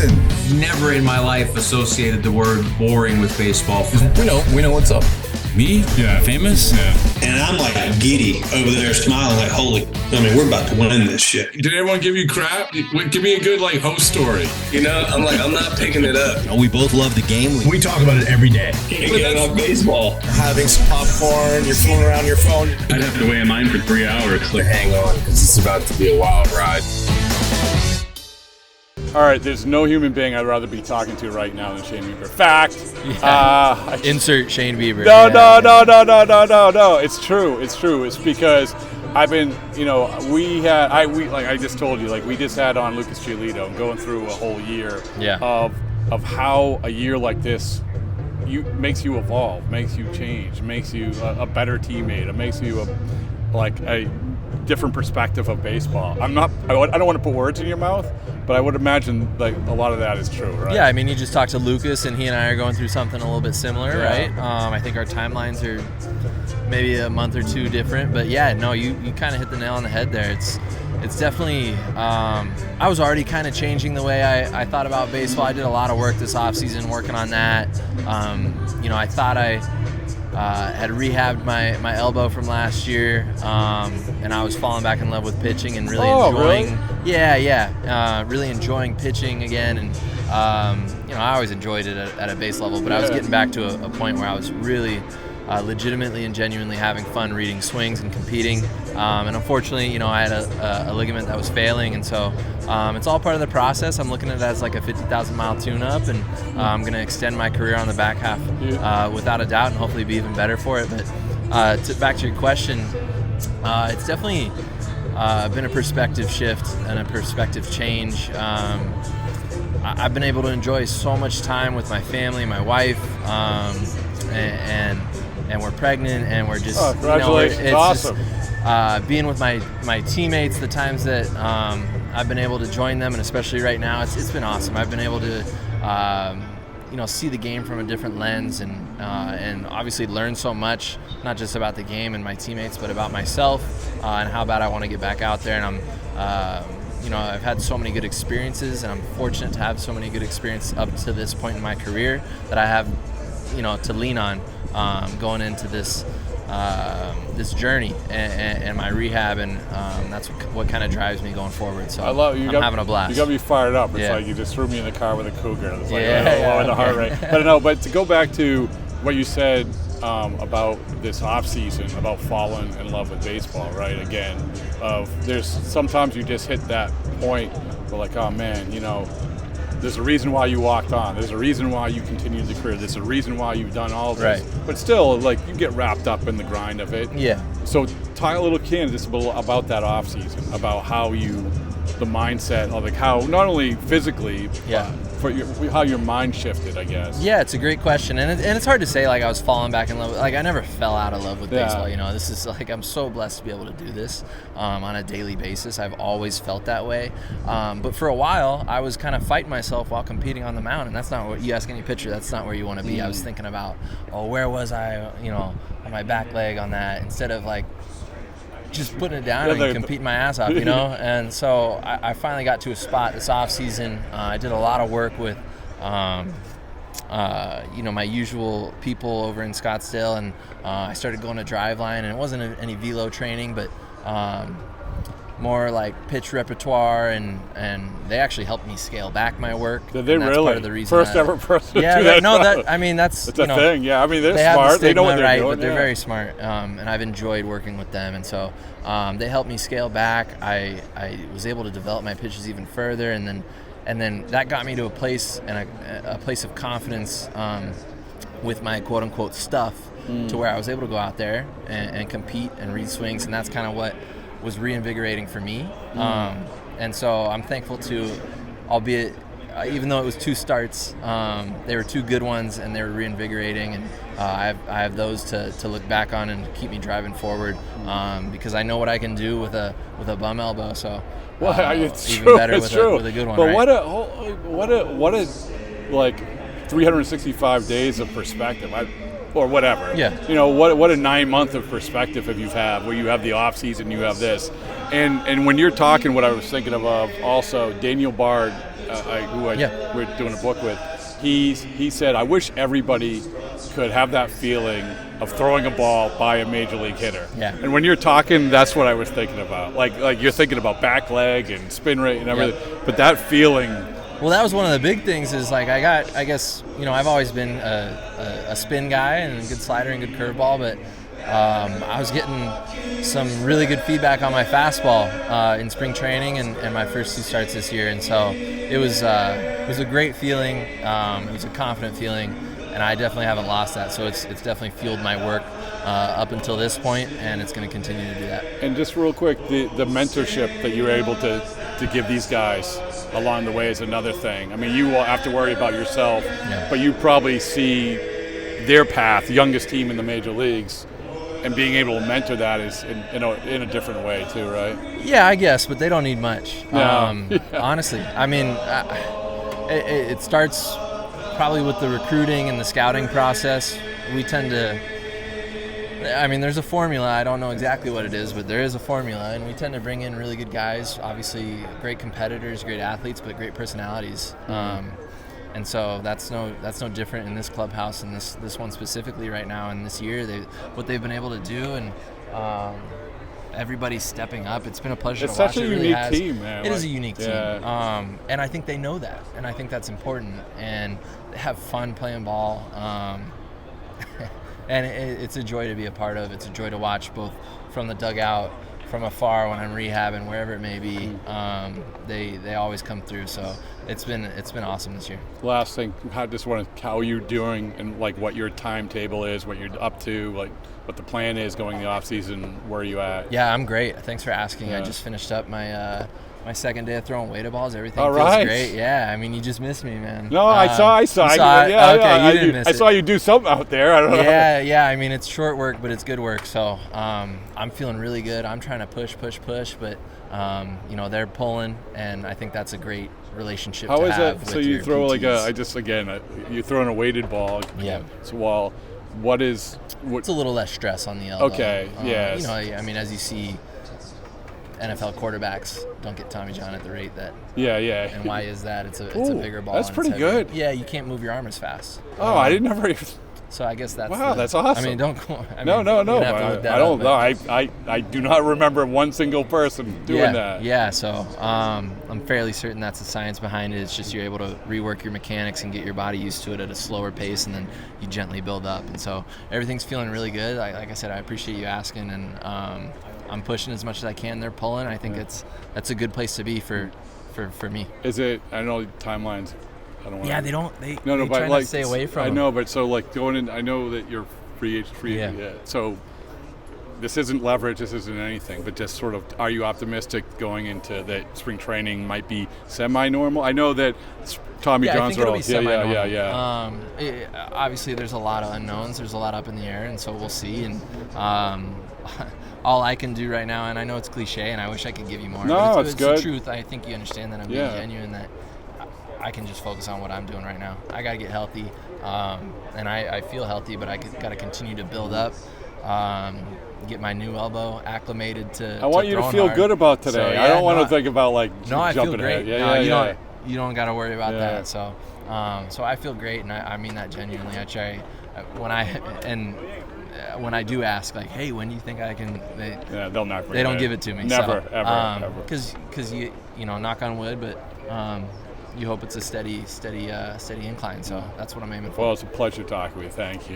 listen, never in my life associated the word boring with baseball. We know what's up. Me? Yeah. Famous? Yeah. And I'm like giddy over there smiling like, we're about to win this shit. Did everyone give you crap? Give me a good host story. I'm not picking it up. We both love the game. We talk about it every day. Get on baseball. Having some popcorn, you're fooling around your phone. I'd have to wait in line for 3 hours. Hang on, because it's about to be a wild ride. All right, there's no human being I'd rather be talking to right now than Shane Bieber. Fact. Insert Shane Bieber. No. It's true. It's because I've been, I just told you, we just had on Lucas Giolito and going through a whole year of how a year like this makes you evolve, makes you change, makes you a better teammate. It makes you a different perspective of baseball. I don't want to put words in your mouth, but I would imagine a lot of that is true, right? Yeah, you just talked to Lucas, and he and I are going through something a little bit similar, right? I think our timelines are maybe a month or two different, but you kind of hit the nail on the head there. It's definitely, I was already kind of changing the way I thought about baseball. I did a lot of work this offseason working on that. I thought I had rehabbed my elbow from last year, and I was falling back in love with pitching and really enjoying. Really? Really enjoying pitching again, and I always enjoyed it at a base level, but I was getting back to a point where I was really legitimately and genuinely having fun reading swings and competing. And unfortunately, I had a ligament that was failing, and so it's all part of the process. I'm looking at it as like a 50,000-mile tune-up, and I'm going to extend my career on the back half without a doubt, and hopefully be even better for it. But back to your question, it's definitely been a perspective shift and a perspective change. I've been able to enjoy so much time with my family, my wife, and we're pregnant, and we're just congratulations. It's awesome. Just, being with my teammates, the times that I've been able to join them, and especially right now, it's been awesome. I've been able to see the game from a different lens, and obviously learn so much, not just about the game and my teammates, but about myself and how bad I want to get back out there. And I've had so many good experiences, and I'm fortunate to have so many good experiences up to this point in my career that I have, to lean on going into this journey and my rehab, and that's what kind of drives me going forward. So I'm having a blast. You got me fired up. It's like you just threw me in the car with a cougar. It's lower the heart rate. But to go back to what you said about this off season, about falling in love with baseball, right? Again, there's sometimes you just hit that point where oh man, there's a reason why you walked on. There's a reason why you continued the career. There's a reason why you've done all this. Right. But still, you get wrapped up in the grind of it. Yeah. So talk a little just about that off season, about how the mindset of how not only physically, but how your mind shifted, I guess. Yeah, it's a great question, and it's hard to say I was falling back in love. I never fell out of love with baseball. This is I'm so blessed to be able to do this on a daily basis. I've always felt that way, but for a while I was kind of fighting myself while competing on the mound, and that's not what you ask any pitcher. That's not where you want to be. I was thinking about, where was I, on my back leg on that, instead of just putting it down and competing my ass off, And so I finally got to a spot this off season. I did a lot of work with, my usual people over in Scottsdale, and I started going to Driveline, and it wasn't any velo training, but more pitch repertoire, and they actually helped me scale back my work. Did they really? Part of the reason First ever person to do that. That's a thing. Yeah, they're they smart. Have the they know what they're right, doing. But they're very smart, and I've enjoyed working with them, and so they helped me scale back. I was able to develop my pitches even further, and then that got me to a place and a place of confidence with my quote unquote stuff, to where I was able to go out there and compete and read swings, and that's kind of what was reinvigorating for me. And so I'm thankful to, albeit even though it was 2 starts, they were 2 good ones, and they were reinvigorating, and I have those to look back on and keep me driving forward, because I know what I can do with a bum elbow. So it's even true. better It's with true. A good one. But right? what a 365 days of perspective. Or whatever. Yeah. What a 9 month of perspective have you had, where you have the off season, you have this, and when you're talking, what I was thinking of also, Daniel Bard we're doing a book with, he said, I wish everybody could have that feeling of throwing a ball by a major league hitter. Yeah. And when you're talking, that's what I was thinking about. Like you're thinking about back leg and spin rate and everything, but that feeling. Well, that was one of the big things is like I guess, I've always been a spin guy and a good slider and good curveball, but I was getting some really good feedback on my fastball in spring training and my first 2 starts this year, and so it was a great feeling. It was a confident feeling, and I definitely haven't lost that. So it's definitely fueled my work up until this point, and it's going to continue to do that. And just real quick, the mentorship that you were able to give these guys along the way is another thing. I mean, you will have to worry about yourself, but you probably see their path, youngest team in the major leagues, and being able to mentor that is in a different way too, right? Yeah, I guess, but they don't need much. No. Honestly, I mean, it starts probably with the recruiting and the scouting process. We tend to, there's a formula. I don't know exactly what it is, but there is a formula, and we tend to bring in really good guys, obviously great competitors, great athletes, but great personalities. And so that's no different in this clubhouse and this one specifically right now and this year. What they've been able to do, and everybody's stepping up. It's been a pleasure to watch. It's such a unique team, man. It is a unique team, and I think they know that, and I think that's important. And they have fun playing ball, and it's a joy to be a part of. It's a joy to watch, both from the dugout, from afar when I'm rehabbing, wherever it may be. They always come through. So it's been awesome this year. Last thing, how you're doing and like what your timetable is, what you're up to, like what the plan is going in the off season. Where are you at? Yeah, I'm great. Thanks for asking. I just finished up my second day of throwing weighted balls. Everything feels great. Yeah, I mean, you just missed me, man. No, I saw. You saw it? Okay, you didn't miss it. I saw you do something out there. I don't know. Yeah. I mean, it's short work, but it's good work. So I'm feeling really good. I'm trying to push, but they're pulling, and I think that's a great relationship to have. How is that? So you throw PTs. you're throwing a weighted ball. Yeah. So what? It's a little less stress on the elbow. Okay. Yes. As you see, NFL quarterbacks don't get Tommy John at the rate that. Yeah. And why is that? It's a bigger ball. That's pretty good. Yeah, you can't move your arm as fast. Oh, I didn't ever. So I guess that's. Wow, that's awesome. I mean, don't. No. I don't know. I do not remember one single person doing that. Yeah. So I'm fairly certain that's the science behind it. It's just you're able to rework your mechanics and get your body used to it at a slower pace, and then you gently build up. And so everything's feeling really good. Like I said, I appreciate you asking, and I'm pushing as much as I can. They're pulling. I think that's a good place to be for me. Is it? I know timelines. I don't want. Yeah, they try but not to stay away from. I know, but so like going in. I know that you're free. Yeah. So this isn't leverage. This isn't anything. But just sort of, are you optimistic going into that spring training might be semi-normal? I know that Tommy John's role. Yeah. Obviously, there's a lot of unknowns. There's a lot up in the air, and so we'll see. And all I can do right now, and I know it's cliche, and I wish I could give you more. No, it's good. The truth. I think you understand that I'm being genuine. That I can just focus on what I'm doing right now. I got to get healthy, and I feel healthy, but I got to continue to build up, get my new elbow acclimated to. I want you to feel good about today. So, I don't want to think about jumping I feel great. ahead. You don't got to worry about that. So I feel great, and I mean that genuinely. I try when I do ask, like, hey, when do you think I can? They'll not. They don't give it to me. Never, ever. Because you knock on wood, but. You hope it's a steady incline. So that's what I'm aiming for. Well, it's a pleasure talking with you. Thank you.